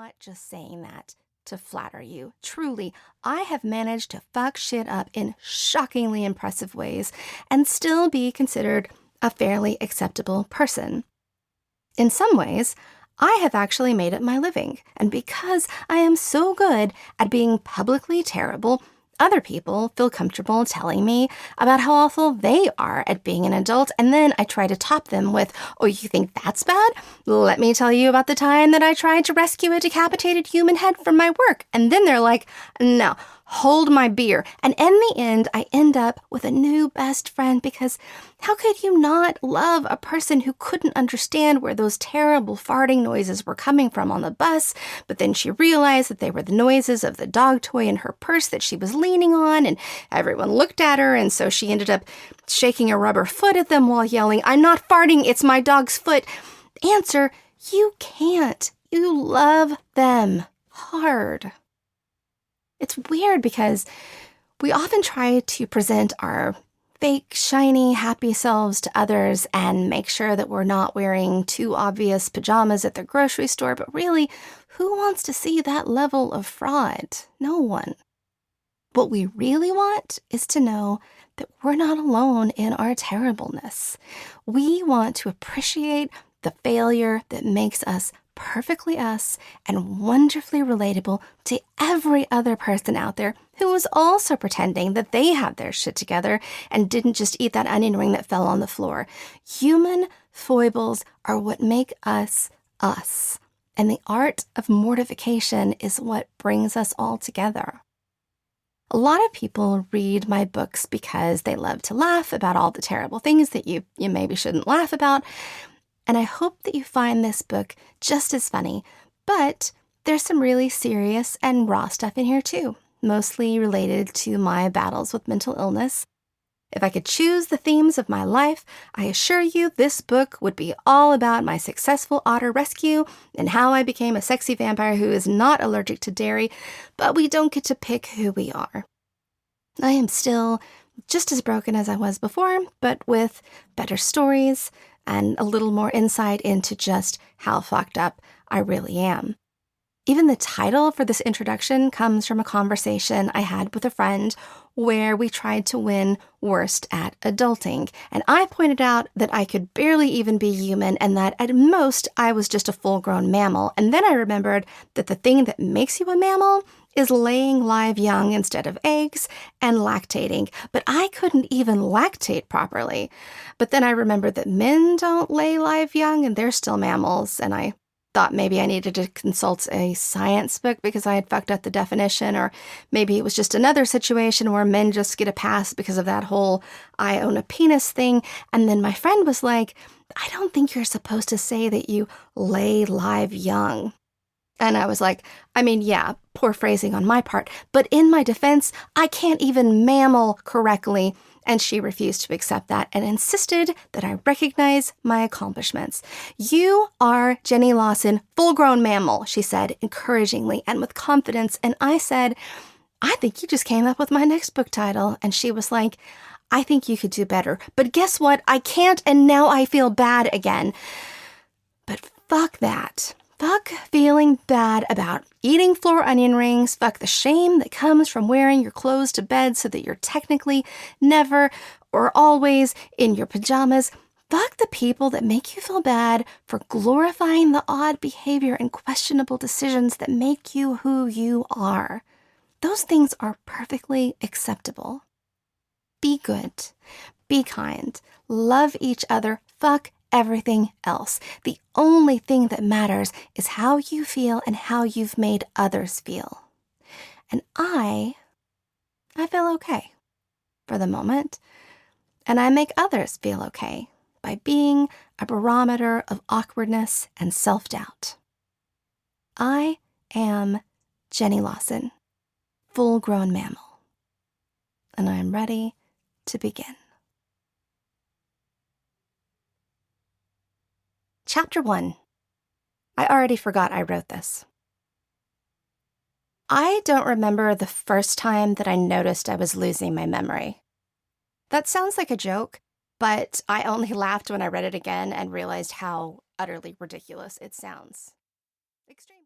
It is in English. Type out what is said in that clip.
not just saying that to flatter you. Truly, I have managed to fuck shit up in shockingly impressive ways and still be considered a fairly acceptable person. In some ways, I have actually made it my living, and because I am so good at being publicly terrible, other people feel comfortable telling me about how awful they are at being an adult, and then I try to top them with, "Oh, you think that's bad? Let me tell you about the time that I tried to rescue a decapitated human head from my work." And then they're like, "No, hold my beer." And in the end, I end up with a new best friend because how could you not love a person who couldn't understand where those terrible farting noises were coming from on the bus, but then she realized that they were the noises of the dog toy in her purse that she was leaning on, and everyone looked at her, and so she ended up shaking a rubber foot at them while yelling, "I'm not farting, it's my dog's foot." Answer, you can't. You love them hard. It's weird because we often try to present our fake, shiny, happy selves to others and make sure that we're not wearing too obvious pajamas at the grocery store, but really, who wants to see that level of fraud? No one. What we really want is to know that we're not alone in our terribleness. We want to appreciate the failure that makes us perfectly us and wonderfully relatable to every other person out there who was also pretending that they had their shit together and didn't just eat that onion ring that fell on the floor. Human foibles are what make us us, and the art of mortification is what brings us all together. A lot of people read my books because they love to laugh about all the terrible things that you maybe shouldn't laugh about. And I hope that you find this book just as funny, but there's some really serious and raw stuff in here too, mostly related to my battles with mental illness. If I could choose the themes of my life, I assure you this book would be all about my successful otter rescue and how I became a sexy vampire who is not allergic to dairy, but we don't get to pick who we are. I am still just as broken as I was before, but with better stories and a little more insight into just how fucked up I really am. Even the title for this introduction comes from a conversation I had with a friend where we tried to win worst at adulting, and I pointed out that I could barely even be human and that at most I was just a full-grown mammal, and then I remembered that the thing that makes you a mammal is laying live young instead of eggs and lactating, but I couldn't even lactate properly. But then I remembered that men don't lay live young and they're still mammals, and I thought maybe I needed to consult a science book because I had fucked up the definition, or maybe it was just another situation where men just get a pass because of that whole "I own a penis" thing. And then my friend was like, "I don't think you're supposed to say that you lay live young." And I was like, I mean, yeah, poor phrasing on my part, but in my defense, I can't even mammal correctly. And she refused to accept that and insisted that I recognize my accomplishments. "You are Jenny Lawson, full-grown mammal," she said encouragingly and with confidence. And I said, "I think you just came up with my next book title." And she was like, "I think you could do better. But guess what? I can't, and now I feel bad again." But fuck that. Fuck feeling bad about eating floor onion rings. Fuck the shame that comes from wearing your clothes to bed so that you're technically never or always in your pajamas. Fuck the people that make you feel bad for glorifying the odd behavior and questionable decisions that make you who you are. Those things are perfectly acceptable. Be good. Be kind. Love each other. Fuck everything else. The only thing that matters is how you feel and how you've made others feel. And I feel okay for the moment, and I make others feel okay by being a barometer of awkwardness and self-doubt. I am Jenny Lawson, full-grown mammal, and I am ready to begin. Chapter 1. I already forgot I wrote this. I don't remember the first time that I noticed I was losing my memory. That sounds like a joke, but I only laughed when I read it again and realized how utterly ridiculous it sounds. Extreme.